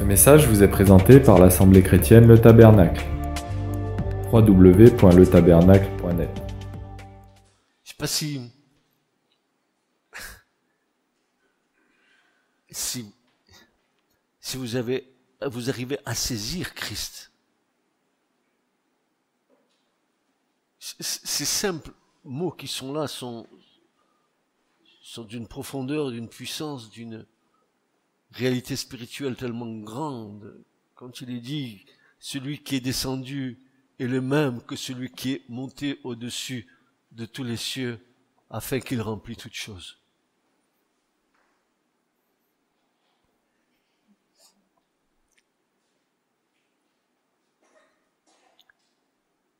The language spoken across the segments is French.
Ce message vous est présenté par l'Assemblée chrétienne Le Tabernacle. www.letabernacle.net. Je sais pas si vous arrivez à saisir Christ. Ces simples mots qui sont là sont d'une profondeur, d'une puissance, d'une réalité spirituelle tellement grande. Quand il est dit, celui qui est descendu est le même que celui qui est monté au-dessus de tous les cieux, afin qu'il remplisse toutes choses.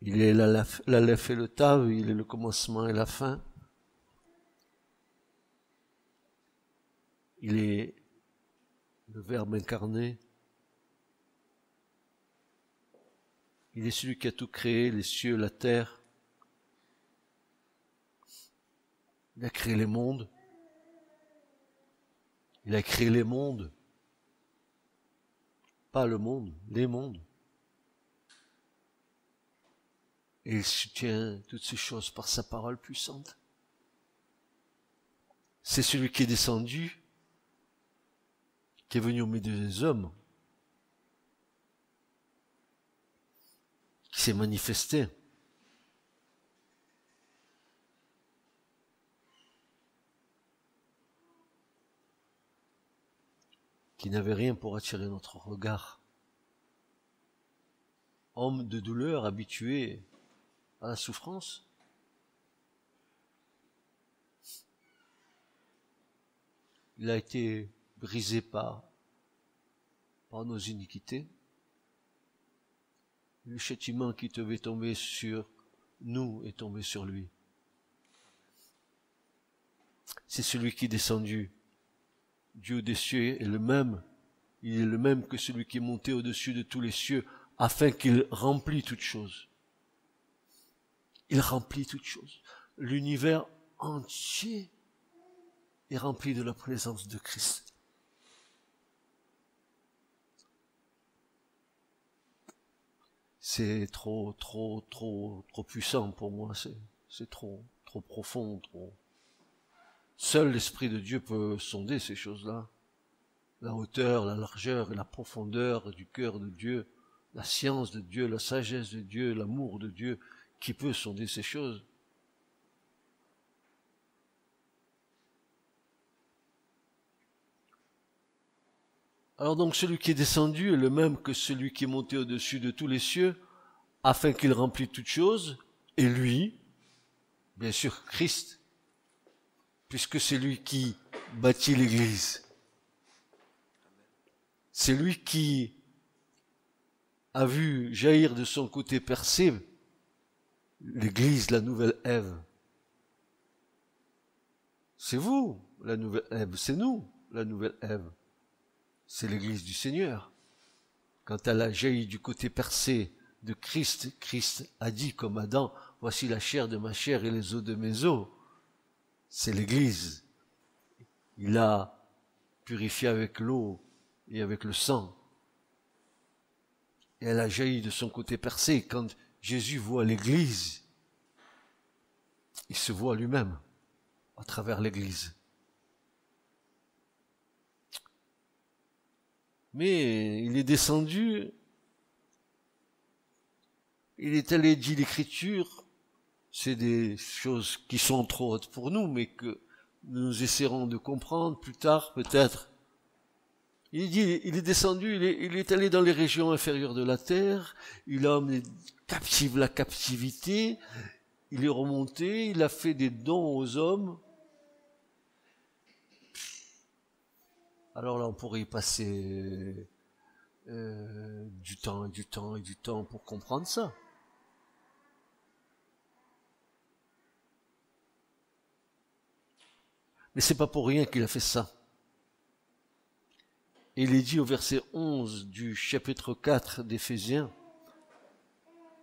Il est l'Aleph et le Tav, il est le commencement et la fin. Il est le Verbe incarné. Il est celui qui a tout créé, les cieux, la terre. Il a créé les mondes. Il a créé les mondes. Pas le monde, les mondes. Et il soutient toutes ces choses par sa parole puissante. C'est celui qui est descendu, qui est venu au milieu des hommes, qui s'est manifesté. Qui n'avait rien pour attirer notre regard. Homme de douleur, habitué à la souffrance. Il a été brisé par nos iniquités. Le châtiment qui devait tomber sur nous est tombé sur lui. C'est celui qui est descendu. Dieu des cieux est le même. Il est le même que celui qui est monté au-dessus de tous les cieux, afin qu'il remplisse toutes choses. Il remplit toutes choses. L'univers entier est rempli de la présence de Christ. C'est trop puissant pour moi. C'est trop profond, trop. Seul l'Esprit de Dieu peut sonder ces choses-là. La hauteur, la largeur et la profondeur du cœur de Dieu, la science de Dieu, la sagesse de Dieu, l'amour de Dieu, qui peut sonder ces choses. Alors donc celui qui est descendu est le même que celui qui est monté au-dessus de tous les cieux, afin qu'il remplisse toutes choses, et lui, bien sûr Christ, puisque c'est lui qui bâtit l'Église. C'est lui qui a vu jaillir de son côté percé l'Église, la nouvelle Ève. C'est vous, la nouvelle Ève, c'est nous, la nouvelle Ève. C'est l'Église du Seigneur. Quand elle a jailli du côté percé de Christ, Christ a dit comme Adam, voici la chair de ma chair et les os de mes os. C'est l'Église. Il a purifié avec l'eau et avec le sang. Et elle a jailli de son côté percé. Quand Jésus voit l'Église, il se voit lui-même à travers l'Église. Mais il est descendu, il est allé dire l'Écriture, c'est des choses qui sont trop hautes pour nous, mais que nous essaierons de comprendre plus tard, peut-être. Il dit, il est descendu, il est allé dans les régions inférieures de la terre, il a emmené captive la captivité, il est remonté, il a fait des dons aux hommes. Alors là, on pourrait y passer du temps pour comprendre ça. Mais c'est pas pour rien qu'il a fait ça. Et il est dit au verset 11 du chapitre 4 d'Éphésiens,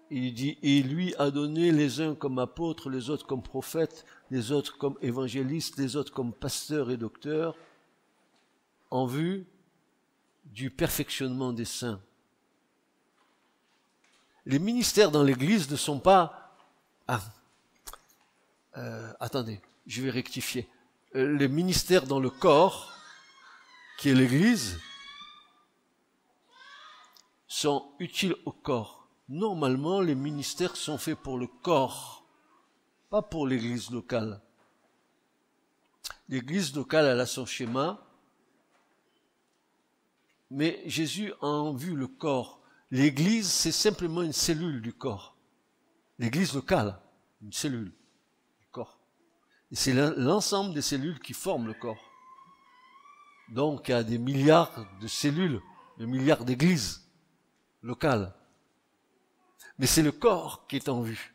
il dit, et lui a donné les uns comme apôtres, les autres comme prophètes, les autres comme évangélistes, les autres comme pasteurs et docteurs, en vue du perfectionnement des saints. Les ministères dans l'Église ne sont pas... attendez, je vais rectifier. Les ministères dans le corps, qui est l'Église, sont utiles au corps. Normalement, les ministères sont faits pour le corps, pas pour l'Église locale. L'Église locale, elle a son schéma, mais Jésus a en vue le corps. L'Église, c'est simplement une cellule du corps. L'Église locale, une cellule du corps. Et c'est l'ensemble des cellules qui forment le corps. Donc, il y a des milliards de cellules, des milliards d'églises locales. Mais c'est le corps qui est en vue.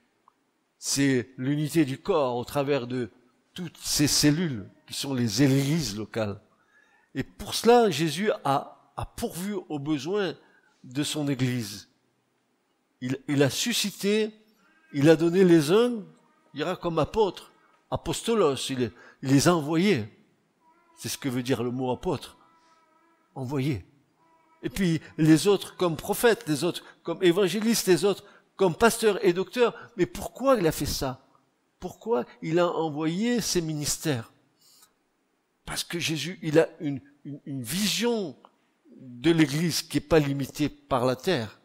C'est l'unité du corps au travers de toutes ces cellules qui sont les églises locales. Et pour cela, Jésus a pourvu aux besoins de son Église. Il a suscité, il a donné les uns, il y aura comme apôtres, apostolos, il les a envoyés. C'est ce que veut dire le mot apôtre, envoyé. Et puis les autres comme prophètes, les autres comme évangélistes, les autres comme pasteurs et docteurs. Mais pourquoi il a fait ça? Pourquoi il a envoyé ces ministères? Parce que Jésus, il a une vision de l'Église qui n'est pas limitée par la terre.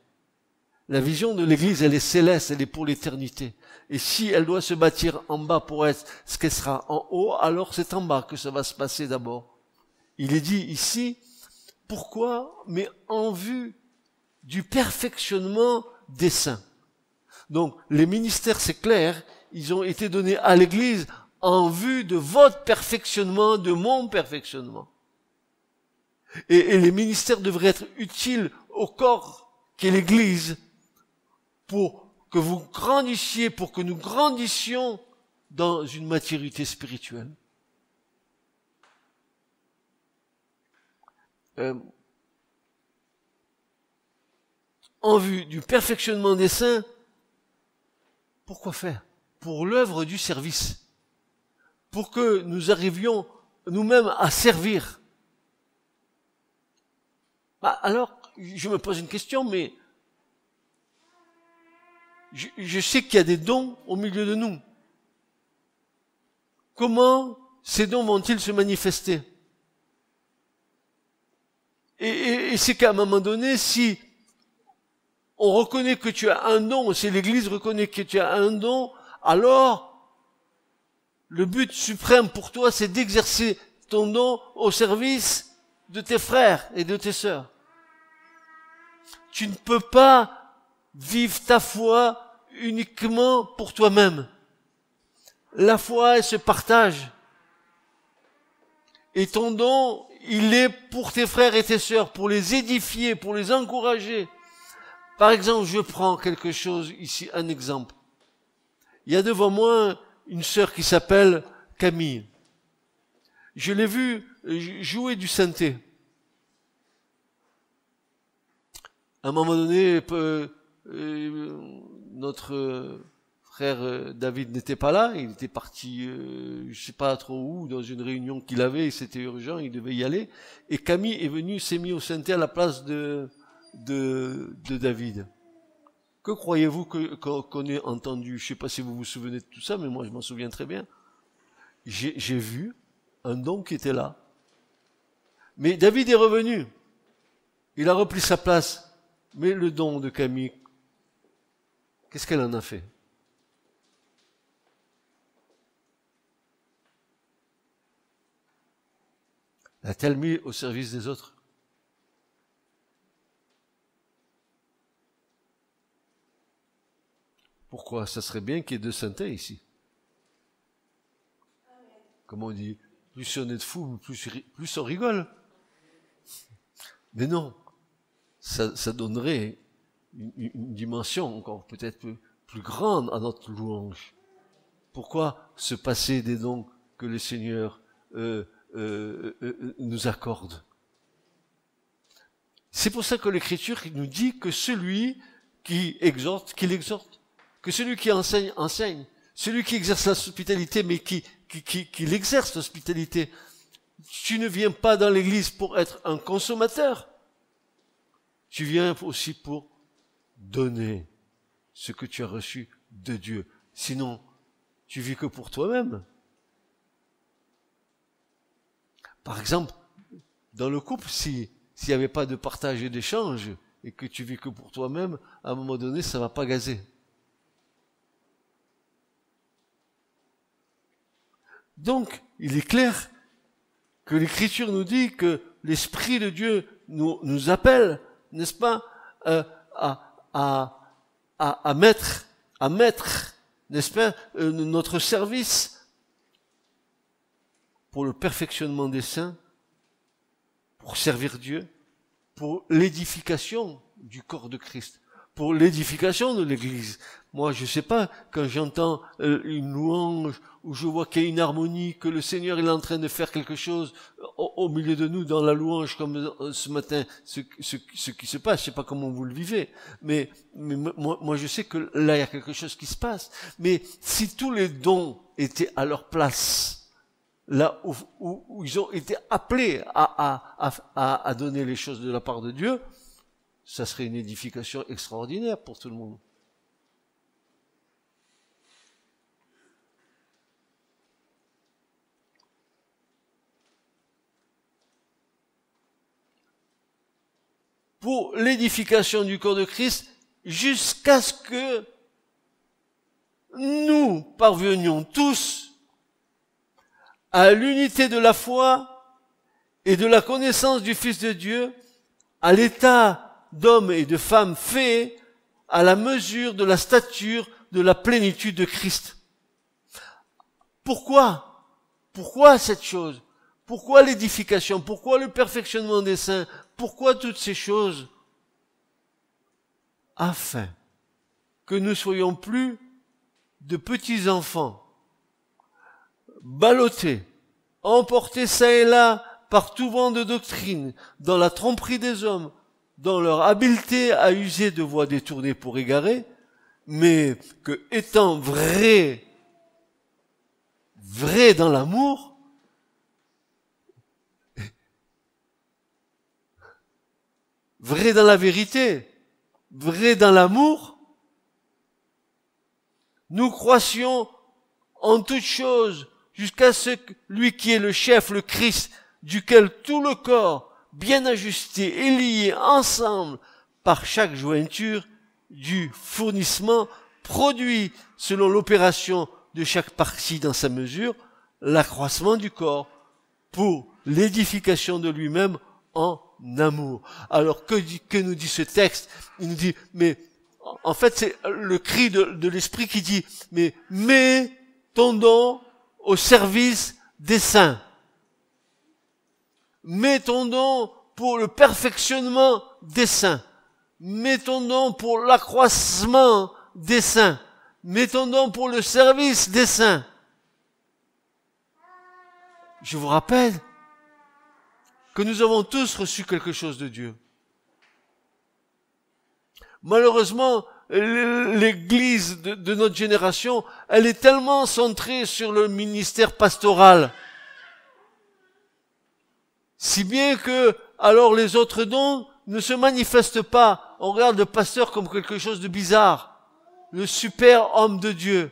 La vision de l'Église, elle est céleste, elle est pour l'éternité. Et si elle doit se bâtir en bas pour être ce qu'elle sera en haut, alors c'est en bas que ça va se passer d'abord. Il est dit ici, pourquoi? Mais en vue du perfectionnement des saints. Donc, les ministères, c'est clair, ils ont été donnés à l'Église en vue de votre perfectionnement, de mon perfectionnement. Et les ministères devraient être utiles au corps qu'est l'Église pour que vous grandissiez, pour que nous grandissions dans une maturité spirituelle. En vue du perfectionnement des saints, pourquoi faire? Pour l'œuvre du service. Pour que nous arrivions nous-mêmes à servir. Alors, je me pose une question, mais je sais qu'il y a des dons au milieu de nous. Comment ces dons vont-ils se manifester? Et c'est qu'à un moment donné, si on reconnaît que tu as un don, si l'Église reconnaît que tu as un don, alors le but suprême pour toi, c'est d'exercer ton don au service de tes frères et de tes sœurs. Tu ne peux pas vivre ta foi uniquement pour toi-même. La foi, elle se partage. Et ton don, il est pour tes frères et tes sœurs, pour les édifier, pour les encourager. Par exemple, je prends quelque chose ici, un exemple. Il y a devant moi une sœur qui s'appelle Camille. Je l'ai vue jouer du synthé. À un moment donné, notre frère David n'était pas là, il était parti, je sais pas trop où, dans une réunion qu'il avait, c'était urgent, il devait y aller. Et Camille est venue, s'est mis au synthé à la place de David. Que croyez-vous qu'on ait entendu? Je sais pas si vous vous souvenez de tout ça, mais moi je m'en souviens très bien. J'ai vu un don qui était là. Mais David est revenu. Il a repris sa place. Mais le don de Camille, qu'est-ce qu'elle en a fait? L'a-t-elle mis au service des autres? Pourquoi? Ça serait bien qu'il y ait deux synthés ici. Comme on dit, plus on est de fous, plus on rigole. Mais non, ça donnerait une dimension encore peut-être plus grande à notre louange. Pourquoi se passer des dons que le Seigneur nous accorde? C'est pour ça que l'Écriture nous dit que celui qui exhorte, qu'il exhorte. Que celui qui enseigne, enseigne. Celui qui exerce l'hospitalité, mais qui l'exerce l'hospitalité. Tu ne viens pas dans l'église pour être un consommateur, Tu viens aussi pour donner ce que tu as reçu de Dieu. Sinon, tu vis que pour toi-même. Par exemple, dans le couple, s'il n'y avait pas de partage et d'échange, et que tu vis que pour toi-même, à un moment donné, ça va pas gazer. Donc, il est clair que l'Écriture nous dit que l'Esprit de Dieu nous appelle, n'est-ce pas, à mettre, n'est-ce pas, notre service pour le perfectionnement des saints, pour servir Dieu, pour l'édification du corps de Christ, pour l'édification de l'Église. Moi, je sais pas, quand j'entends une louange, où je vois qu'il y a une harmonie, que le Seigneur il est en train de faire quelque chose au milieu de nous dans la louange, comme ce matin, ce qui se passe, je sais pas comment vous le vivez, mais moi je sais que là il y a quelque chose qui se passe. Mais si tous les dons étaient à leur place, là où ils ont été appelés à donner les choses de la part de Dieu, ça serait une édification extraordinaire pour tout le monde. Pour l'édification du corps de Christ, jusqu'à ce que nous parvenions tous à l'unité de la foi et de la connaissance du Fils de Dieu, à l'état d'homme et de femme fait à la mesure de la stature de la plénitude de Christ. Pourquoi? Pourquoi cette chose? Pourquoi l'édification? Pourquoi le perfectionnement des saints? Pourquoi toutes ces choses? Afin que nous soyons plus de petits enfants, ballottés, emportés çà et là par tout vent de doctrine, dans la tromperie des hommes, dans leur habileté à user de voies détournées pour égarer, mais que étant vrais dans l'amour, vrai dans la vérité, vrai dans l'amour, nous croissions en toutes choses jusqu'à ce que lui qui est le chef, le Christ, duquel tout le corps, bien ajusté et lié ensemble par chaque jointure du fournissement, produit selon l'opération de chaque partie dans sa mesure, l'accroissement du corps pour l'édification de lui-même en amour. Alors que nous dit ce texte? Il nous dit, mais en fait c'est le cri de l'Esprit qui dit, mais mets ton don au service des saints. Mets ton don pour le perfectionnement des saints. Mets ton don pour l'accroissement des saints. Mets ton don pour le service des saints. Je vous rappelle que nous avons tous reçu quelque chose de Dieu. Malheureusement, l'Église de notre génération, elle est tellement centrée sur le ministère pastoral, si bien que, alors les autres dons ne se manifestent pas. On regarde le pasteur comme quelque chose de bizarre, le super homme de Dieu.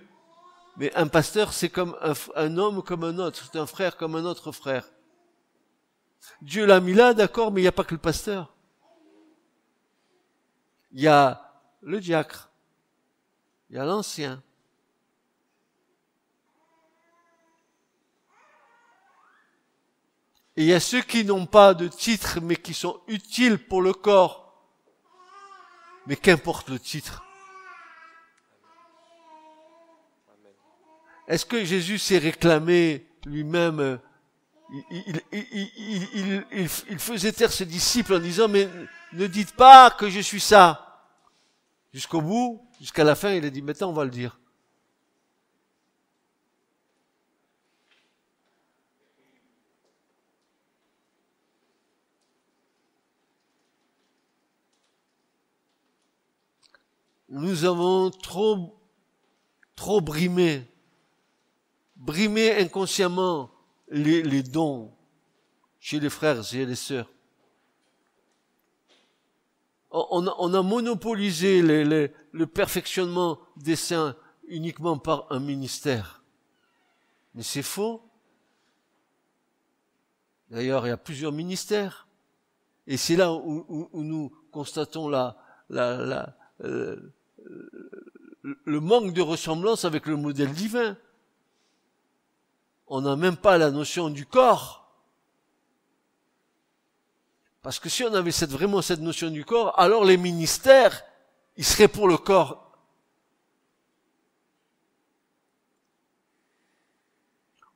Mais un pasteur, c'est comme un homme comme un autre, c'est un frère comme un autre frère. Dieu l'a mis là, d'accord, mais il n'y a pas que le pasteur. Il y a le diacre, il y a l'ancien. Et il y a ceux qui n'ont pas de titre, mais qui sont utiles pour le corps. Mais qu'importe le titre. Est-ce que Jésus s'est réclamé lui-même? Il faisait taire ses disciples en disant, mais ne dites pas que je suis ça. Jusqu'au bout, jusqu'à la fin, il a dit, maintenant on va le dire. Nous avons trop brimé inconsciemment les dons chez les frères et les sœurs. on a monopolisé le perfectionnement des saints uniquement par un ministère. Mais c'est faux. D'ailleurs, il y a plusieurs ministères. Et c'est là où nous constatons le manque de ressemblance avec le modèle divin. On n'a même pas la notion du corps. Parce que si on avait vraiment cette notion du corps, alors les ministères, ils seraient pour le corps.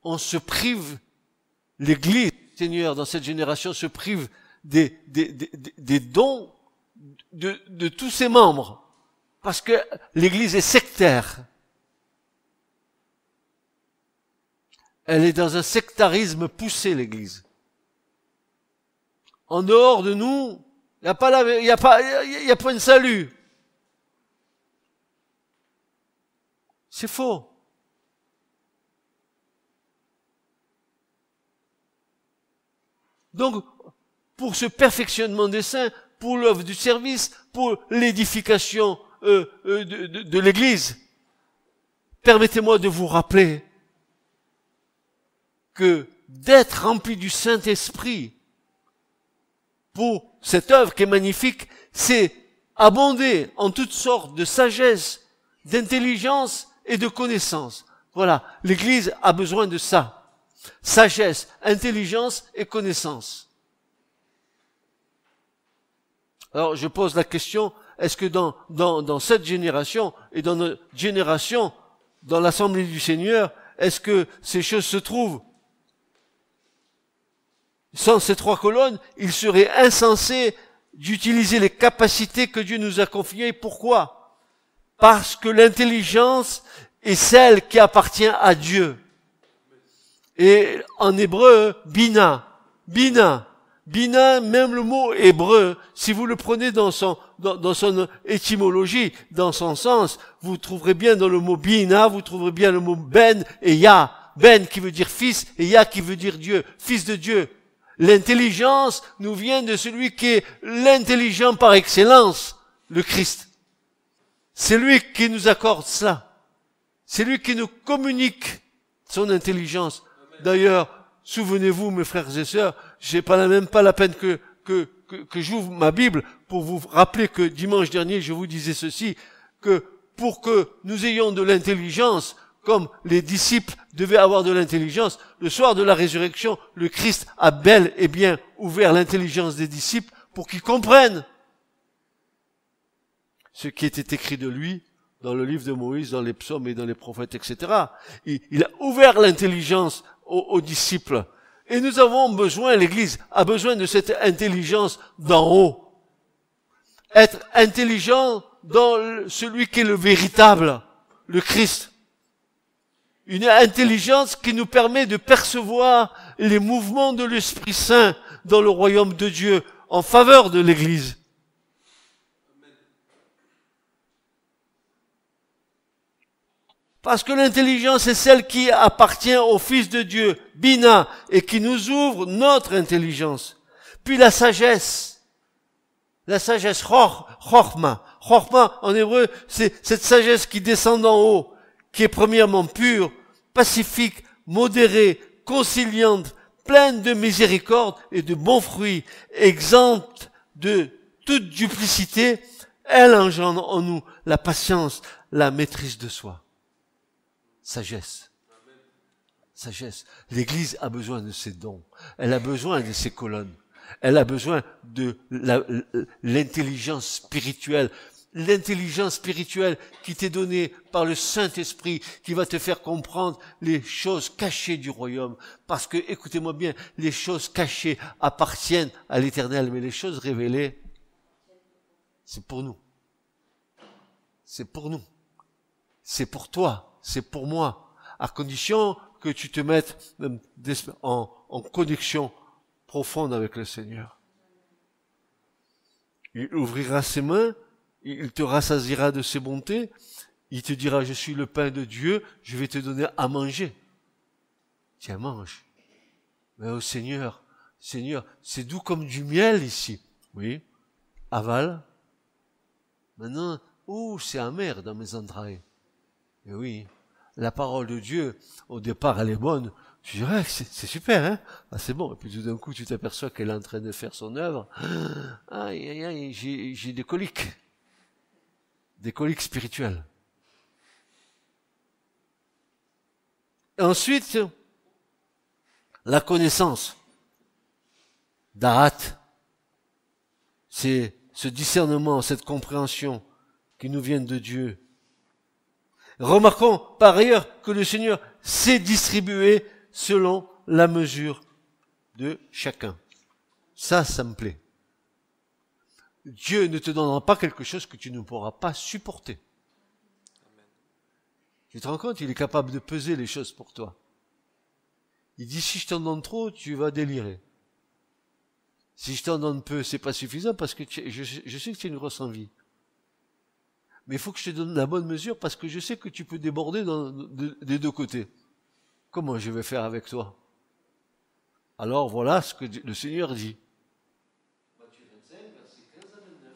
On se prive, l'Église, Seigneur, dans cette génération, se prive des dons de tous ses membres. Parce que l'Église est sectaire. Elle est dans un sectarisme poussé, l'Église. En dehors de nous, il n'y a pas de salut. C'est faux. Donc, pour ce perfectionnement des saints, pour l'œuvre du service, pour l'édification de l'Église, permettez-moi de vous rappeler que d'être rempli du Saint-Esprit pour cette œuvre qui est magnifique, c'est abonder en toutes sortes de sagesse, d'intelligence et de connaissance. Voilà, l'Église a besoin de ça. Sagesse, intelligence et connaissance. Alors je pose la question, est-ce que dans cette génération et dans notre génération, dans l'Assemblée du Seigneur, est-ce que ces choses se trouvent? Sans ces trois colonnes, il serait insensé d'utiliser les capacités que Dieu nous a confiées. Pourquoi? Parce que l'intelligence est celle qui appartient à Dieu. Et en hébreu, bina. Bina, même le mot hébreu, si vous le prenez dans son étymologie, dans son sens, vous trouverez bien dans le mot bina, vous trouverez bien le mot ben et ya. Ben qui veut dire fils et ya qui veut dire Dieu, fils de Dieu. L'intelligence nous vient de celui qui est l'intelligent par excellence, le Christ. C'est lui qui nous accorde cela. C'est lui qui nous communique son intelligence. D'ailleurs, souvenez-vous, mes frères et sœurs, j'ai même pas la peine que j'ouvre ma Bible pour vous rappeler que dimanche dernier, je vous disais ceci, que pour que nous ayons de l'intelligence, comme les disciples devaient avoir de l'intelligence, le soir de la résurrection, le Christ a bel et bien ouvert l'intelligence des disciples pour qu'ils comprennent ce qui était écrit de lui dans le livre de Moïse, dans les psaumes et dans les prophètes, etc. Il a ouvert l'intelligence aux disciples. Et nous avons besoin, l'Église a besoin de cette intelligence d'en haut. Être intelligent dans celui qui est le véritable, le Christ. Une intelligence qui nous permet de percevoir les mouvements de l'Esprit Saint dans le royaume de Dieu en faveur de l'Église. Parce que l'intelligence est celle qui appartient au Fils de Dieu, Bina, et qui nous ouvre notre intelligence. Puis la sagesse, Chorma. Chorma, en hébreu, c'est cette sagesse qui descend d'en haut, qui est premièrement pure, pacifique, modérée, conciliante, pleine de miséricorde et de bons fruits, exempte de toute duplicité. Elle engendre en nous la patience, la maîtrise de soi. Sagesse. L'Église a besoin de ses dons. Elle a besoin de ses colonnes. Elle a besoin de l'intelligence spirituelle. L'intelligence spirituelle qui t'est donnée par le Saint-Esprit, qui va te faire comprendre les choses cachées du royaume. Parce que, écoutez-moi bien, les choses cachées appartiennent à l'Éternel, mais les choses révélées, c'est pour nous. C'est pour nous. C'est pour toi. C'est pour moi. À condition que tu te mettes en connexion profonde avec le Seigneur. Il ouvrira ses mains, il te rassasiera de ses bontés, il te dira, je suis le pain de Dieu, je vais te donner à manger. Tiens, mange. Mais au Seigneur, c'est doux comme du miel ici. Oui, avale, Maintenant, c'est amer dans mes entrailles. Et oui, la parole de Dieu, au départ, elle est bonne. Tu dirais que c'est super, hein? Ah, c'est bon. Et puis tout d'un coup, tu t'aperçois qu'elle est en train de faire son œuvre. Aïe, aïe, aïe, j'ai des coliques. Des coliques spirituelles. Et ensuite, la connaissance. Darat. C'est ce discernement, cette compréhension qui nous viennent de Dieu. Remarquons par ailleurs que le Seigneur sait distribuer selon la mesure de chacun. Ça me plaît. Dieu ne te donnera pas quelque chose que tu ne pourras pas supporter. Tu te rends compte, il est capable de peser les choses pour toi. Il dit, si je t'en donne trop, tu vas délirer. Si je t'en donne peu, c'est pas suffisant parce que je sais que tu as une grosse envie. Mais il faut que je te donne la bonne mesure parce que je sais que tu peux déborder des deux côtés. Comment je vais faire avec toi? Alors voilà ce que le Seigneur dit. Matthieu 25, versets 15 à 29.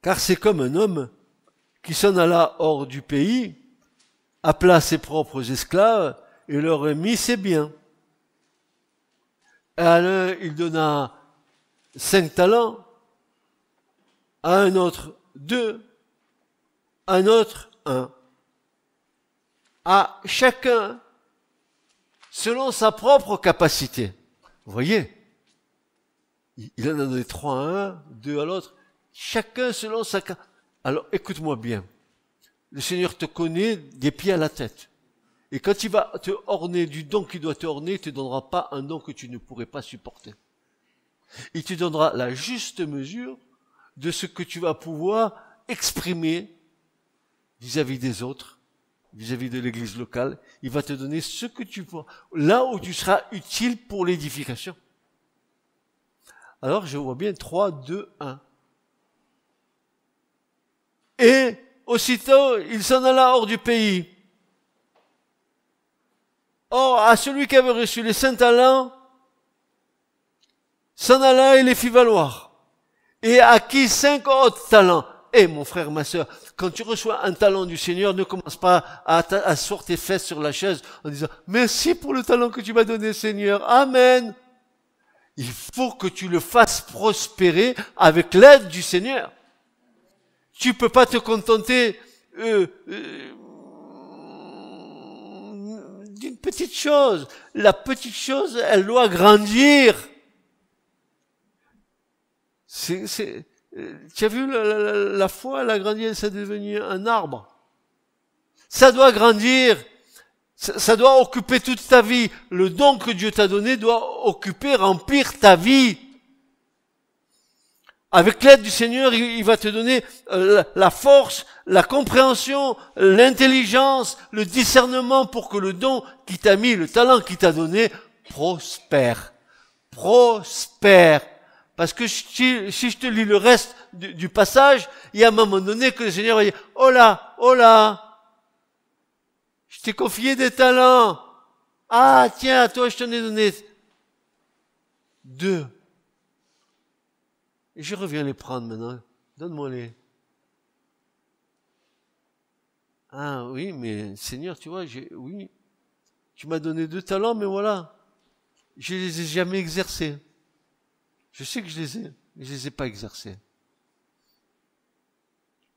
Car c'est comme un homme qui s'en alla hors du pays, appela ses propres esclaves et leur remit ses biens. À l'un, il donna 5 talents, à un autre 2, à un autre 1. À chacun, selon sa propre capacité. Vous voyez? Il en a donné 3 à un, 2 à l'autre. Chacun selon sa capacité. Alors, écoute-moi bien. Le Seigneur te connaît des pieds à la tête. Et quand il va te orner du don qu'il doit te orner, il ne te donnera pas un don que tu ne pourrais pas supporter. Il te donnera la juste mesure de ce que tu vas pouvoir exprimer vis-à-vis des autres, vis-à-vis de l'église locale. Il va te donner ce que tu pourras, là où tu seras utile pour l'édification. Alors je vois bien 3, 2, 1. Et aussitôt, il s'en alla hors du pays. Or, à celui qui avait reçu les 5 talents, s'en alla et les fit valoir. Et à qui 5 autres talents. Mon frère, ma sœur, quand tu reçois un talent du Seigneur, ne commence pas à asseoir tes fesses sur la chaise en disant « Merci pour le talent que tu m'as donné, Seigneur. Amen. » Il faut que tu le fasses prospérer avec l'aide du Seigneur. Tu peux pas te contenter d'une petite chose. La petite chose, elle doit grandir. Tu as vu la foi, elle a grandi, ça est devenu un arbre. Ça doit grandir. Ça doit occuper toute ta vie. Le don que Dieu t'a donné doit occuper, remplir ta vie. Avec l'aide du Seigneur, il va te donner la force, la compréhension, l'intelligence, le discernement pour que le don qui t'a mis, le talent qui t'a donné, prospère. Prospère. Parce que si je te lis le reste du passage, il y a un moment donné que le Seigneur va dire, oh là, je t'ai confié des talents. Ah, tiens, à toi, je t'en ai donné 2. Et je reviens les prendre maintenant. Donne-moi-les. Ah oui, mais Seigneur, tu vois, oui, tu m'as donné 2 talents, mais voilà, je les ai jamais exercés. Je sais que je les ai, mais je les ai pas exercés.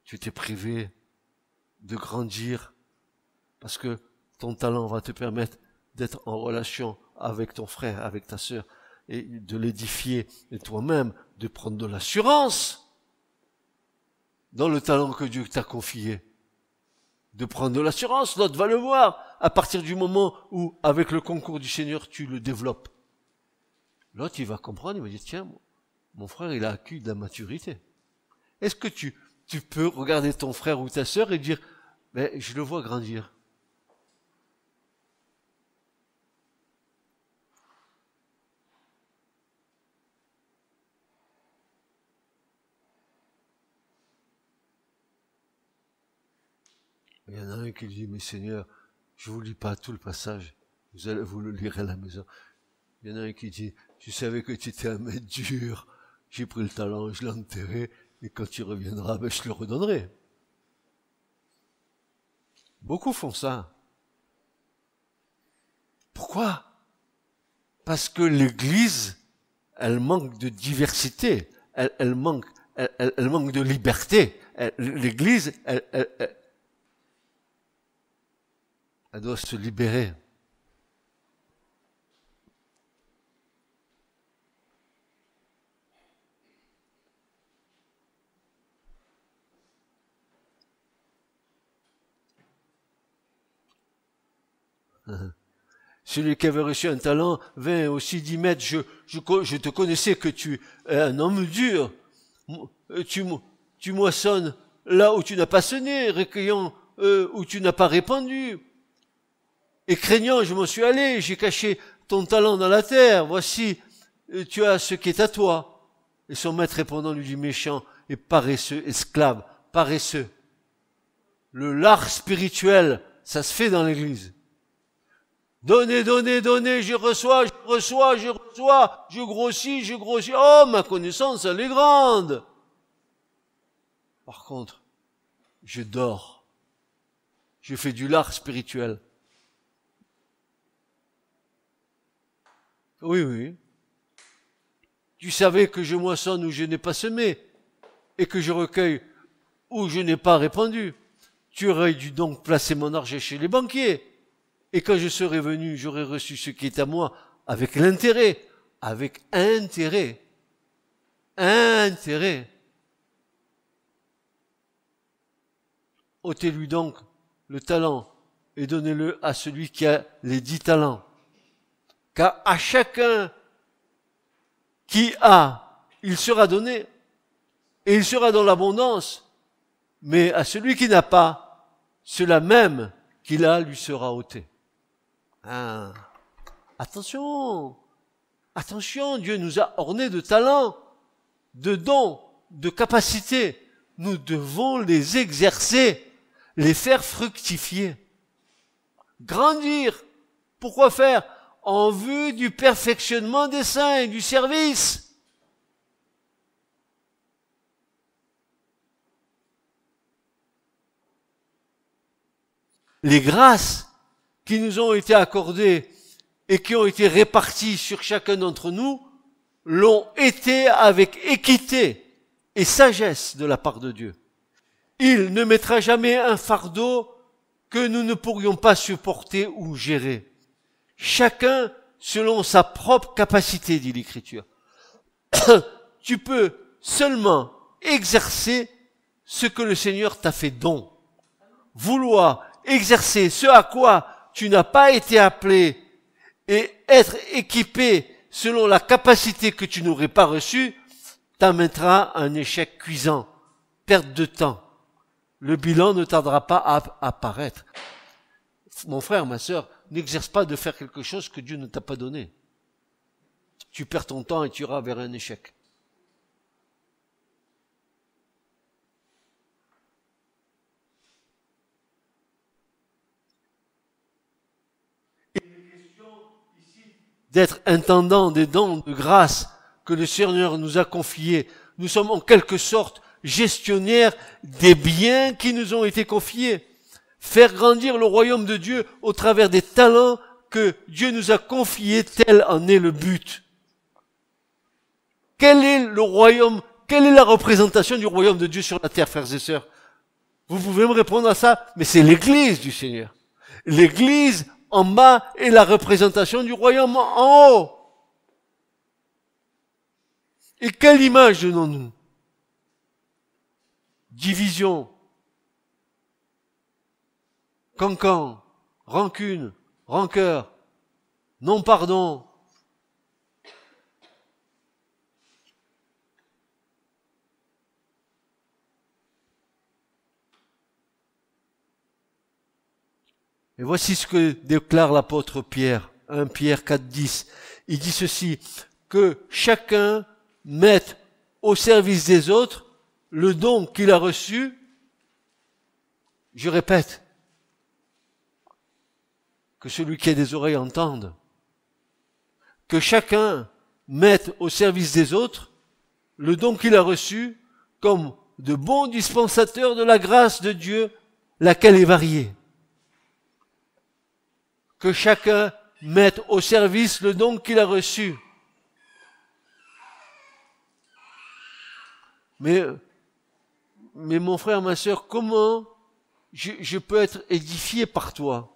Tu t'es privé de grandir parce que ton talent va te permettre d'être en relation avec ton frère, avec ta sœur, et de l'édifier, et toi-même, de prendre de l'assurance dans le talent que Dieu t'a confié. De prendre de l'assurance, l'autre va le voir, à partir du moment où, avec le concours du Seigneur, tu le développes. L'autre, il va comprendre, il va dire, tiens, mon frère, il a acquis de la maturité. Est-ce que tu peux regarder ton frère ou ta sœur et dire, je le vois grandir. Il y en a un qui dit, mais Seigneur, je vous lis pas tout le passage, vous le lirez à la maison. Il y en a un qui dit, je savais que tu étais un mec dur, j'ai pris le talent, je l'ai enterré, et quand tu reviendras, ben, je le redonnerai. Beaucoup font ça. Pourquoi? Parce que l'Église, elle manque de diversité, elle manque de liberté. L'Église, elle doit se libérer. Celui qui avait reçu un talent vint aussi dit, Maître, je te connaissais que tu es un homme dur. Tu moissonnes là où tu n'as pas semé, recueillant où tu n'as pas répandu. Et craignant, je m'en suis allé, j'ai caché ton talent dans la terre. Voici, tu as ce qui est à toi. Et son maître répondant lui dit, méchant et paresseux, esclave, paresseux. Le lard spirituel, ça se fait dans l'église. Donnez, donnez, donnez, je reçois, je grossis. Oh, ma connaissance, elle est grande. Par contre, je dors. Je fais du lard spirituel. Oui, oui. Tu savais que je moissonne où je n'ai pas semé, et que je recueille où je n'ai pas répandu. Tu aurais dû donc placer mon argent chez les banquiers. Et quand je serai venu, j'aurai reçu ce qui est à moi avec l'intérêt. Avec intérêt. Intérêt. Ôtez-lui donc le talent et donnez-le à celui qui a les 10 talents. Car à chacun qui a, il sera donné, et il sera dans l'abondance. Mais à celui qui n'a pas, cela même qu'il a lui sera ôté. Ah. Attention, attention, Dieu nous a ornés de talents, de dons, de capacités. Nous devons les exercer, les faire fructifier, grandir. Pourquoi faire? En vue du perfectionnement des saints et du service. Les grâces qui nous ont été accordées et qui ont été réparties sur chacun d'entre nous l'ont été avec équité et sagesse de la part de Dieu. Il ne mettra jamais un fardeau que nous ne pourrions pas supporter ou gérer. Chacun selon sa propre capacité, dit l'Écriture. Tu peux seulement exercer ce que le Seigneur t'a fait don. Vouloir exercer ce à quoi tu n'as pas été appelé et être équipé selon la capacité que tu n'aurais pas reçue, t'amènera à un échec cuisant, perte de temps. Le bilan ne tardera pas à apparaître. Mon frère, ma sœur, n'exerce pas de faire quelque chose que Dieu ne t'a pas donné. Tu perds ton temps et tu iras vers un échec. D'être intendant des dons de grâce que le Seigneur nous a confiés. Nous sommes en quelque sorte gestionnaires des biens qui nous ont été confiés. Faire grandir le royaume de Dieu au travers des talents que Dieu nous a confiés, tel en est le but. Quel est le royaume, quelle est la représentation du royaume de Dieu sur la terre, frères et sœurs? Vous pouvez me répondre à ça, mais c'est l'Église du Seigneur. L'Église en bas est la représentation du royaume en haut. Et quelle image donnons-nous? Division, cancan, rancune, rancœur, non-pardon. Et voici ce que déclare l'apôtre Pierre, 1 Pierre 4,10. Il dit ceci, que chacun mette au service des autres le don qu'il a reçu. Je répète, que celui qui a des oreilles entende. Que chacun mette au service des autres le don qu'il a reçu comme de bons dispensateurs de la grâce de Dieu, laquelle est variée. Que chacun mette au service le don qu'il a reçu. Mais mon frère, ma sœur, comment je peux être édifié par toi?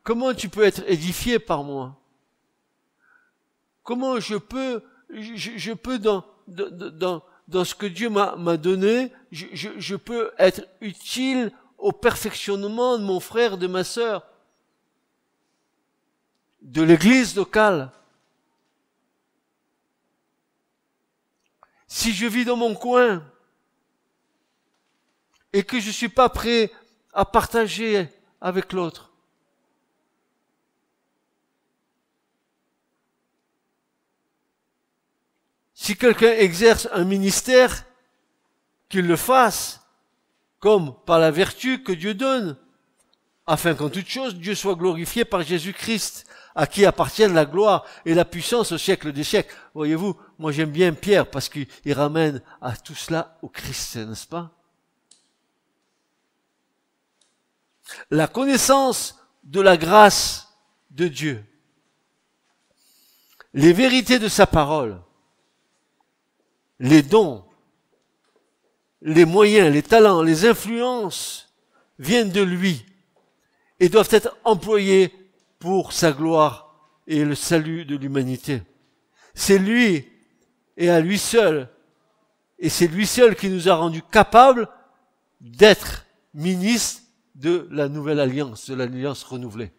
Comment tu peux être édifié par moi? Comment je peux dans ce que Dieu m'a donné, je peux être utile au perfectionnement de mon frère, de ma sœur, de l'église locale. Si je vis dans mon coin et que je suis pas prêt à partager avec l'autre, si quelqu'un exerce un ministère, qu'il le fasse, comme par la vertu que Dieu donne, afin qu'en toute chose, Dieu soit glorifié par Jésus-Christ, à qui appartiennent la gloire et la puissance au siècle des siècles. Voyez-vous, moi j'aime bien Pierre parce qu'il ramène à tout cela au Christ, n'est-ce pas? La connaissance de la grâce de Dieu, les vérités de sa parole, les dons, les moyens, les talents, les influences viennent de lui et doivent être employés pour sa gloire et le salut de l'humanité. C'est lui et à lui seul, et c'est lui seul qui nous a rendus capables d'être ministres de la nouvelle alliance, de l'alliance renouvelée.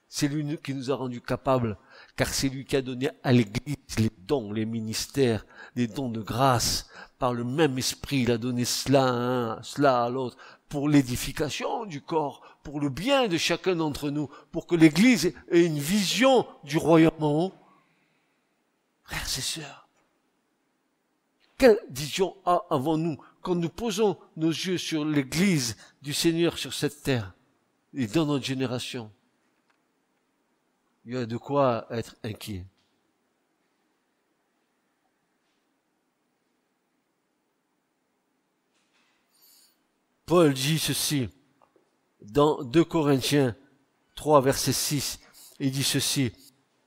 C'est lui qui nous a rendus capables, car c'est lui qui a donné à l'Église les dons, les ministères, les dons de grâce. Par le même esprit, il a donné cela à un, cela à l'autre, pour l'édification du corps, pour le bien de chacun d'entre nous, pour que l'Église ait une vision du royaume en haut. Frères et sœurs, quelle vision avons-nous quand nous posons nos yeux sur l'Église du Seigneur sur cette terre et dans notre génération? Il y a de quoi être inquiet. Paul dit ceci dans 2 Corinthiens 3, verset 6. Il dit ceci: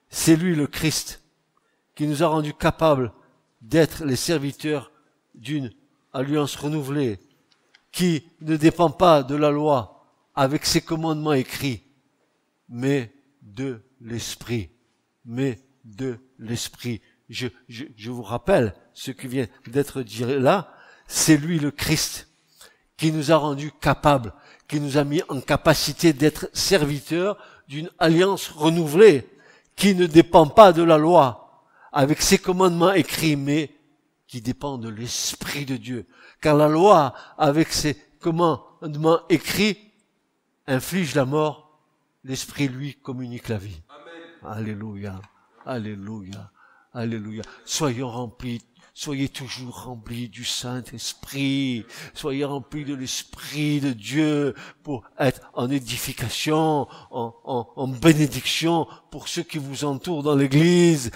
c'est lui le Christ qui nous a rendus capables d'être les serviteurs d'une alliance renouvelée, qui ne dépend pas de la loi avec ses commandements écrits, mais de l'Esprit. Mais de l'Esprit. Je vous rappelle ce qui vient d'être dit là, c'est lui le Christ qui nous a rendus capables, qui nous a mis en capacité d'être serviteurs d'une alliance renouvelée, qui ne dépend pas de la loi, avec ses commandements écrits, mais qui dépend de l'Esprit de Dieu. Car la loi, avec ses commandements écrits, inflige la mort, l'Esprit, lui, communique la vie. Amen. Alléluia, alléluia, alléluia. Soyez toujours remplis du Saint-Esprit. Soyez remplis de l'Esprit de Dieu pour être en édification, en bénédiction pour ceux qui vous entourent dans l'Église,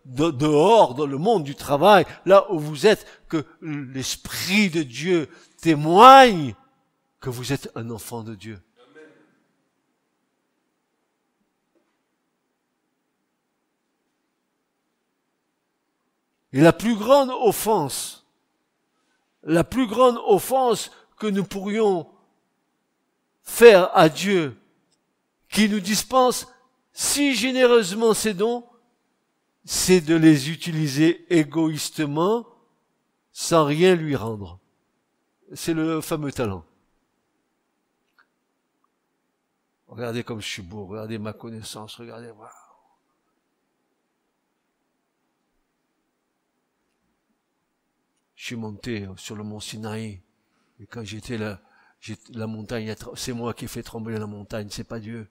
dehors, dans le monde du travail, là où vous êtes, que l'Esprit de Dieu témoigne que vous êtes un enfant de Dieu. Et la plus grande offense que nous pourrions faire à Dieu, qui nous dispense si généreusement ses dons, c'est de les utiliser égoïstement, sans rien lui rendre. C'est le fameux talent. Regardez comme je suis beau, regardez ma connaissance, regardez moi. Je suis monté sur le mont Sinaï, et quand j'étais là, la montagne, c'est moi qui ai fait trembler la montagne, c'est pas Dieu.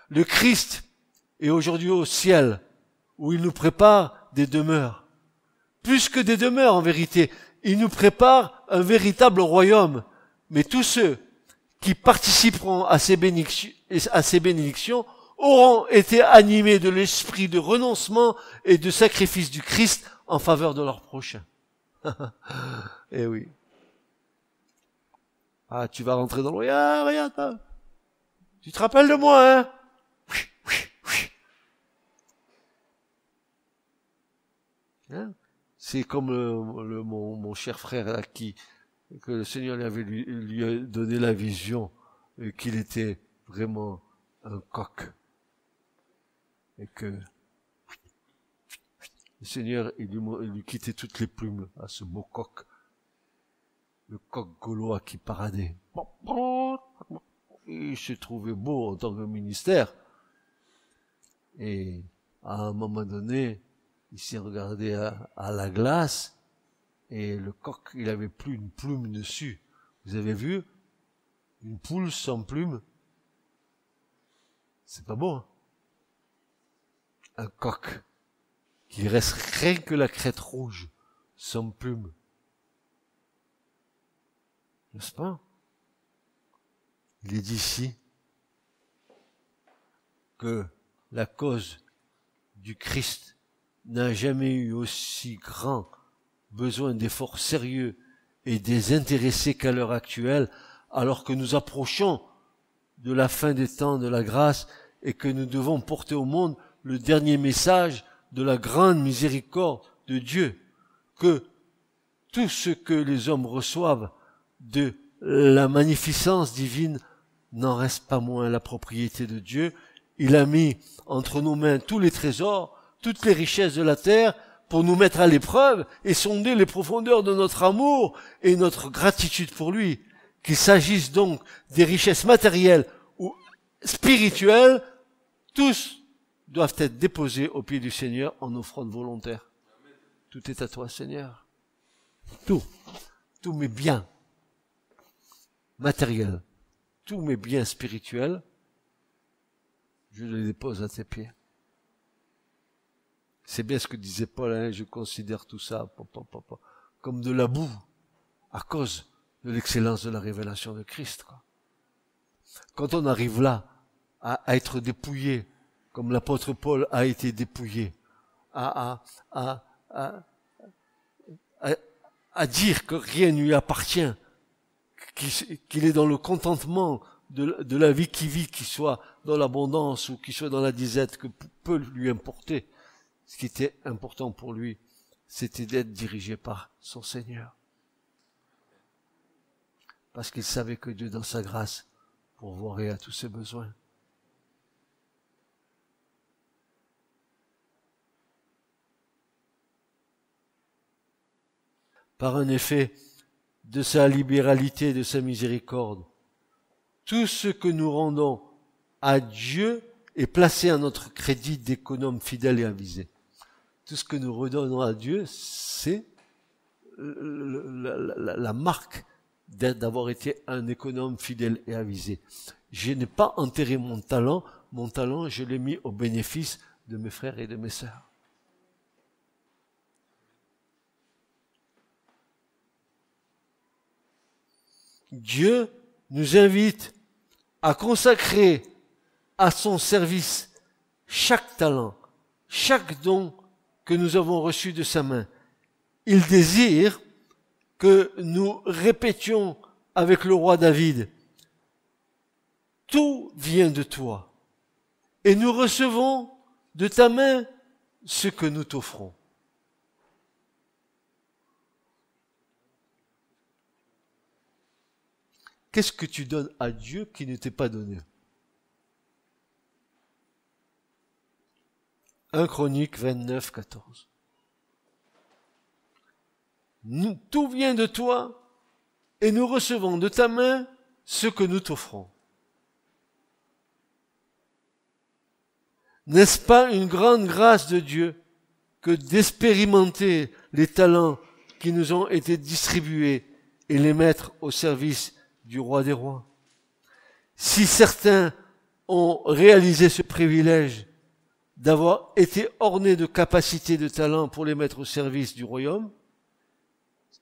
Le Christ est aujourd'hui au ciel, où il nous prépare des demeures. Plus que des demeures en vérité, il nous prépare un véritable royaume. Mais tous ceux qui participeront à ces à ces bénédictions auront été animés de l'esprit de renoncement et de sacrifice du Christ en faveur de leur prochain. Eh oui. Ah, tu vas rentrer dans le... Ah, regarde, tu te rappelles de moi, hein? Hein? C'est comme mon cher frère là, que le Seigneur lui a donné la vision qu'il était vraiment un coq. Et que le Seigneur, il lui quittait toutes les plumes à ce beau coq. Le coq gaulois qui paradait. Il se trouvait beau en tant que ministère. Et à un moment donné, il s'est regardé à la glace et le coq, il avait plus une plume dessus. Vous avez vu? Une poule sans plume? C'est pas beau, hein? Un coq qui reste rien que la crête rouge, sans plume. N'est-ce pas? Il est dit ici que la cause du Christ n'a jamais eu aussi grand besoin d'efforts sérieux et désintéressés qu'à l'heure actuelle, alors que nous approchons de la fin des temps de la grâce et que nous devons porter au monde le dernier message de la grande miséricorde de Dieu, que tout ce que les hommes reçoivent de la magnificence divine n'en reste pas moins la propriété de Dieu. Il a mis entre nos mains tous les trésors, toutes les richesses de la terre, pour nous mettre à l'épreuve et sonder les profondeurs de notre amour et notre gratitude pour lui. Qu'il s'agisse donc des richesses matérielles ou spirituelles, tous doivent être déposés aux pieds du Seigneur en offrande volontaire. Tout est à toi, Seigneur. Tous mes biens matériels, tous mes biens spirituels, je les dépose à tes pieds. C'est bien ce que disait Paul, hein, je considère tout ça comme de la boue à cause de l'excellence de la révélation de Christ. Quoi. Quand on arrive là à être dépouillé, comme l'apôtre Paul a été dépouillé, à dire que rien ne lui appartient, qu'il est dans le contentement de la vie qui vit, qu'il soit dans l'abondance ou qu'il soit dans la disette, que peu lui importer. Ce qui était important pour lui, c'était d'être dirigé par son Seigneur. Parce qu'il savait que Dieu, dans sa grâce, pourvoirait à tous ses besoins. Par un effet de sa libéralité, de sa miséricorde, tout ce que nous rendons à Dieu est placé à notre crédit d'économes fidèles et avisés. Tout ce que nous redonnons à Dieu, c'est la marque d'avoir été un économe fidèle et avisé. Je n'ai pas enterré mon talent, je l'ai mis au bénéfice de mes frères et de mes sœurs. Dieu nous invite à consacrer à son service chaque talent, chaque don que nous avons reçu de sa main. Il désire que nous répétions avec le roi David, « Tout vient de toi, et nous recevons de ta main ce que nous t'offrons. » Qu'est-ce que tu donnes à Dieu qui ne t'est pas donné? 1 Chroniques 29, 14. Tout vient de toi, et nous recevons de ta main ce que nous t'offrons. N'est-ce pas une grande grâce de Dieu que d'expérimenter les talents qui nous ont été distribués et les mettre au service du roi des rois? Si certains ont réalisé ce privilège d'avoir été ornés de capacités, de talents pour les mettre au service du royaume,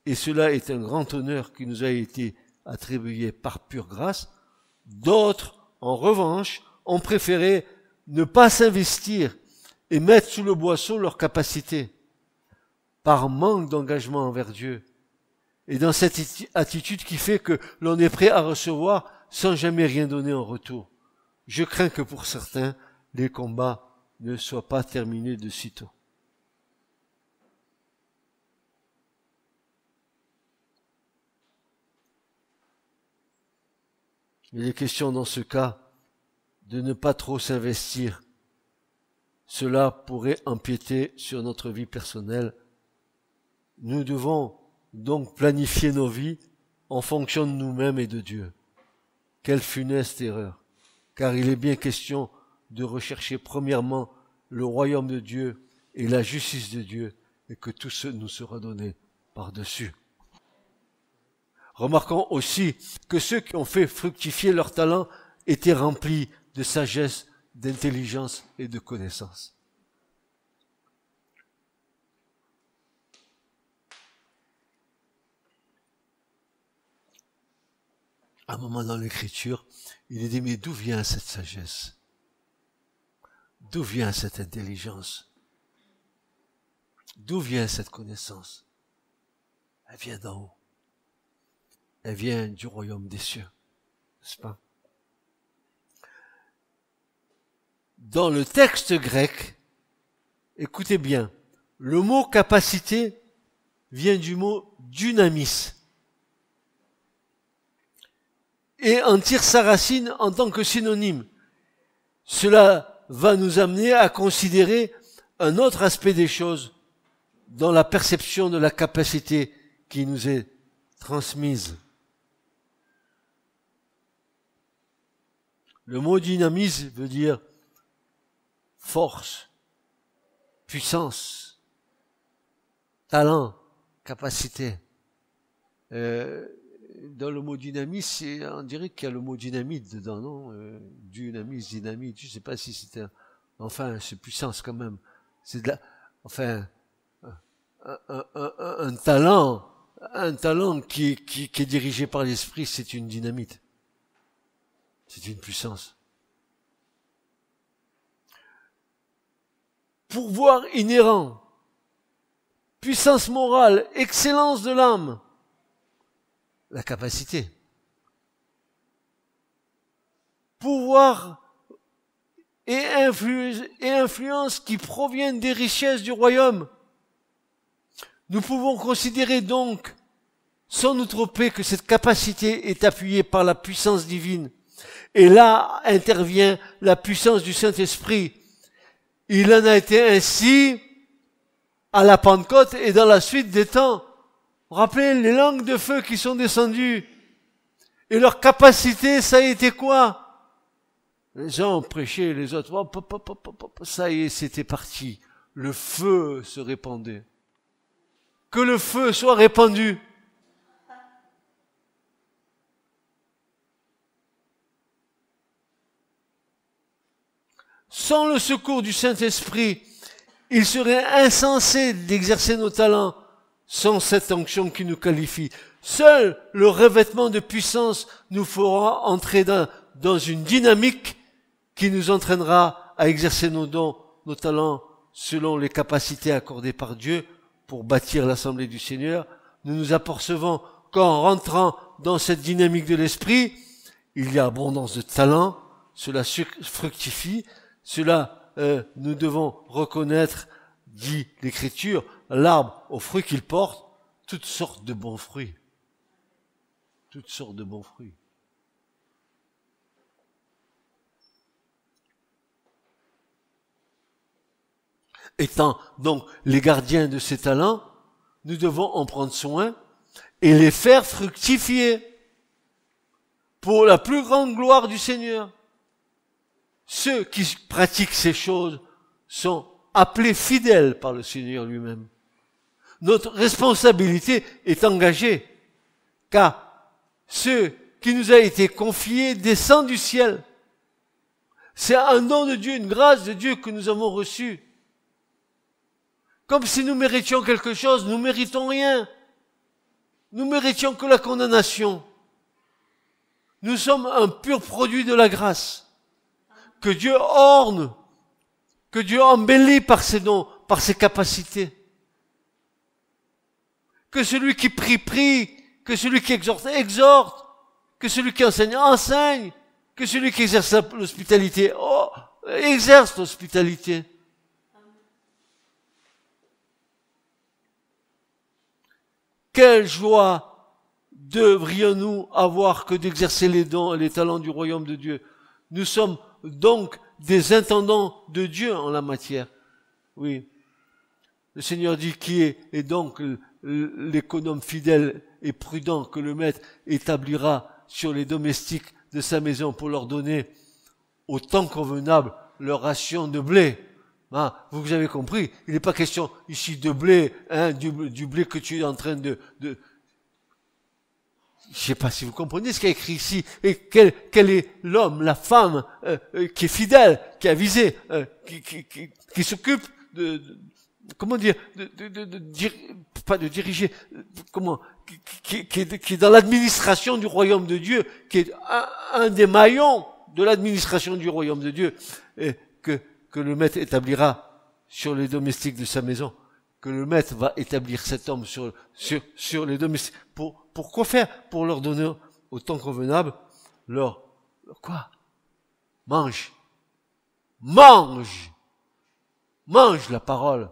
et cela est un grand honneur qui nous a été attribué par pure grâce, d'autres en revanche, ont préféré ne pas s'investir et mettre sous le boisseau leurs capacités, par manque d'engagement envers Dieu. Et dans cette attitude qui fait que l'on est prêt à recevoir sans jamais rien donner en retour. Je crains que pour certains, les combats ne soient pas terminés de sitôt. Il est question dans ce cas de ne pas trop s'investir. Cela pourrait empiéter sur notre vie personnelle. Nous devons donc planifier nos vies en fonction de nous-mêmes et de Dieu. Quelle funeste erreur! Car il est bien question de rechercher premièrement le royaume de Dieu et la justice de Dieu, et que tout ce nous sera donné par-dessus. Remarquons aussi que ceux qui ont fait fructifier leur talent étaient remplis de sagesse, d'intelligence et de connaissance. À un moment dans l'Écriture, il est dit, mais d'où vient cette sagesse? D'où vient cette intelligence? D'où vient cette connaissance? Elle vient d'en haut. Elle vient du royaume des cieux, n'est-ce pas? Dans le texte grec, écoutez bien, le mot capacité vient du mot dynamis et en tire sa racine en tant que synonyme. Cela va nous amener à considérer un autre aspect des choses dans la perception de la capacité qui nous est transmise. Le mot dynamisme veut dire force, puissance, talent, capacité. Dans le mot dynamisme, on dirait qu'il y a le mot dynamite dedans, non? Dynamisme, dynamite, je sais pas si c'était... Enfin, c'est puissance quand même. C'est de la... Enfin, un talent qui est dirigé par l'esprit, c'est une dynamite. C'est une puissance. Pouvoir inhérent, puissance morale, excellence de l'âme, la capacité. Pouvoir et influence qui proviennent des richesses du royaume. Nous pouvons considérer donc, sans nous tromper, que cette capacité est appuyée par la puissance divine. Et là intervient la puissance du Saint-Esprit. Il en a été ainsi à la Pentecôte et dans la suite des temps. Vous vous rappelez les langues de feu qui sont descendues. Et leur capacité, ça a été quoi? Les gens ont prêché, les autres, ça y est, c'était parti. Le feu se répandait. Que le feu soit répandu. Sans le secours du Saint-Esprit, il serait insensé d'exercer nos talents sans cette onction qui nous qualifie. Seul le revêtement de puissance nous fera entrer dans une dynamique qui nous entraînera à exercer nos dons, nos talents, selon les capacités accordées par Dieu pour bâtir l'Assemblée du Seigneur. Nous nous apercevons qu'en rentrant dans cette dynamique de l'Esprit, il y a abondance de talents, cela fructifie. Cela, nous devons reconnaître, dit l'Écriture, l'arbre aux fruits qu'il porte, toutes sortes de bons fruits. Toutes sortes de bons fruits. Étant donc les gardiens de ces talents, nous devons en prendre soin et les faire fructifier pour la plus grande gloire du Seigneur. Ceux qui pratiquent ces choses sont appelés fidèles par le Seigneur lui-même. Notre responsabilité est engagée, car ce qui nous a été confié descend du ciel. C'est un don de Dieu, une grâce de Dieu que nous avons reçue. Comme si nous méritions quelque chose, nous méritons rien. Nous méritions que la condamnation. Nous sommes un pur produit de la grâce, que Dieu orne, que Dieu embellit par ses dons, par ses capacités. Que celui qui prie, prie, que celui qui exhorte, exhorte, que celui qui enseigne, enseigne, que celui qui exerce l'hospitalité, exerce l'hospitalité. Quelle joie devrions-nous avoir que d'exercer les dons et les talents du royaume de Dieu? Nous sommes donc des intendants de Dieu en la matière. Oui. Le Seigneur dit qui est donc l'économe fidèle et prudent que le maître établira sur les domestiques de sa maison pour leur donner au temps convenable leur ration de blé. Ah, vous avez compris, il n'est pas question ici de blé, du blé que tu es en train de je sais pas si vous comprenez ce qu'il y a écrit ici, et quel est l'homme, la femme qui est fidèle, qui est avisé, qui s'occupe comment dire, pas de diriger, qui est dans l'administration du royaume de Dieu, qui est un des maillons de l'administration du royaume de Dieu, et que le maître établira sur les domestiques de sa maison, que le maître va établir cet homme sur les domestiques. Pour quoi faire? Pour leur donner au temps convenable quoi? Mange la parole.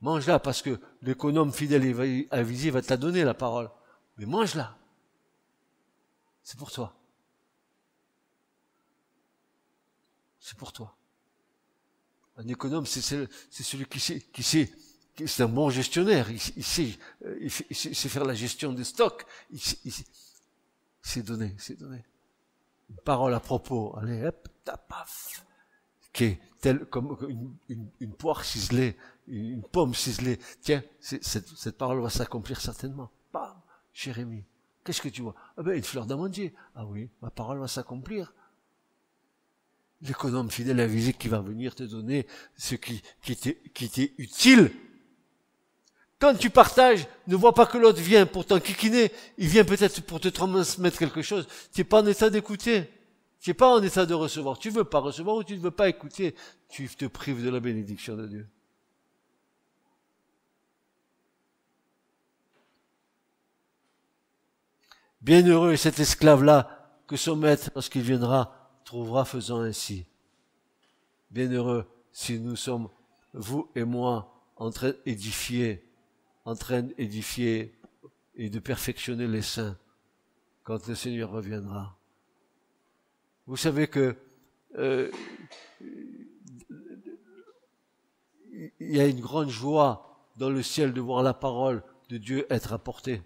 Mange-la, parce que l'économe fidèle et avisé va te la donner, la parole. Mais mange-la. C'est pour toi. C'est pour toi. Un économe, c'est celui qui sait, c'est un bon gestionnaire. Il sait faire la gestion des stocks. C'est donné. Une parole à propos. Allez, hop, paf. Qui est telle comme une poire ciselée, une pomme ciselée. Tiens, cette parole va s'accomplir certainement. Bam, Jérémie. Qu'est-ce que tu vois? Ah ben, une fleur d'amandier. Ah oui, ma parole va s'accomplir. L'économe fidèle avisé qui va venir te donner ce qui t'est utile. Quand tu partages, ne vois pas que l'autre vient pour t'enquiquiner. Il vient peut-être pour te transmettre quelque chose. Tu n'es pas en état d'écouter. Tu n'es pas en état de recevoir. Tu ne veux pas recevoir ou tu ne veux pas écouter. Tu te prives de la bénédiction de Dieu. Bienheureux est cet esclave-là que son maître, lorsqu'il viendra, trouvera faisant ainsi. Bienheureux si nous sommes, vous et moi, en train d'édifier et de perfectionner les saints quand le Seigneur reviendra. Vous savez que il y a une grande joie dans le ciel de voir la parole de Dieu être apportée.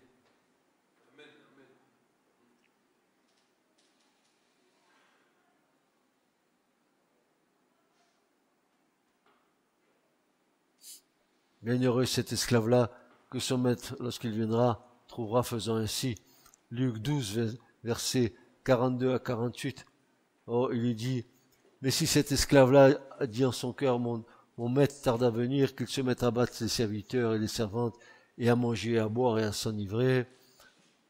Bienheureux cet esclave-là que son maître, lorsqu'il viendra, trouvera faisant ainsi. Luc 12, versets 42 à 48. Oh, il lui dit, mais si cet esclave-là a dit en son cœur, mon maître tarde à venir, qu'il se mette à battre ses serviteurs et les servantes, et à manger et à boire et à s'enivrer,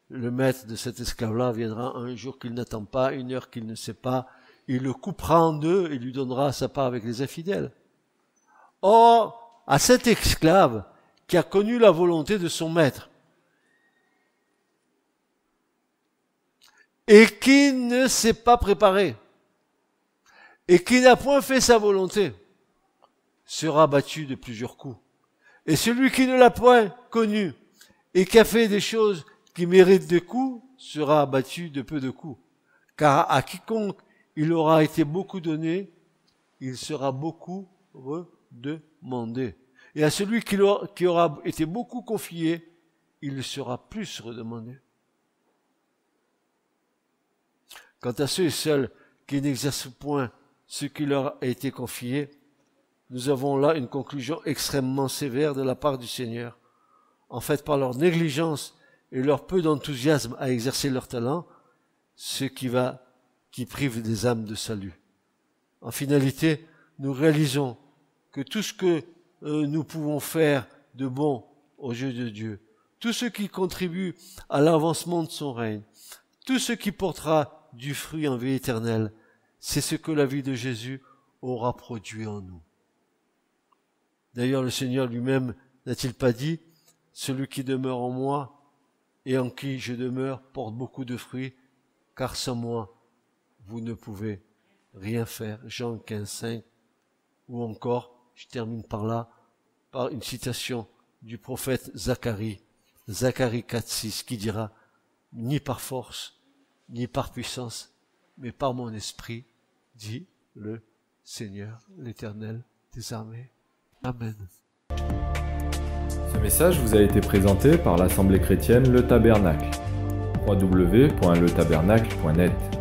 le maître de cet esclave-là viendra un jour qu'il n'attend pas, une heure qu'il ne sait pas, il le coupera en deux et lui donnera sa part avec les infidèles. Or, à cet esclave qui a connu la volonté de son maître et qui ne s'est pas préparé et qui n'a point fait sa volonté, sera battu de plusieurs coups. Et celui qui ne l'a point connu et qui a fait des choses qui méritent des coups sera abattu de peu de coups. Car à quiconque il aura été beaucoup donné, il sera beaucoup redemandé. Et à celui qui aura été beaucoup confié, il sera plus redemandé. Quant à ceux et celles qui n'exercent point ce qui leur a été confié, nous avons là une conclusion extrêmement sévère de la part du Seigneur. En fait, par leur négligence et leur peu d'enthousiasme à exercer leur talent, ce qui prive des âmes de salut. En finalité, nous réalisons que tout ce que nous pouvons faire de bon aux yeux de Dieu, tout ce qui contribue à l'avancement de son règne, Tout ce qui portera du fruit en vie éternelle, c'est ce que la vie de Jésus aura produit en nous. D'ailleurs, le Seigneur lui-même n'a-t-il pas dit, « Celui qui demeure en moi et en qui je demeure porte beaucoup de fruits, car sans moi, vous ne pouvez rien faire. » Jean 15, 5. Ou encore, je termine par là, par une citation du prophète Zacharie, Zacharie 4, 6, qui dira, « Ni par force, ni par puissance, mais par mon esprit, dit le Seigneur, l'Éternel des armées. » Amen. Ce message vous a été présenté par l'Assemblée chrétienne Le Tabernacle. www.letabernacle.net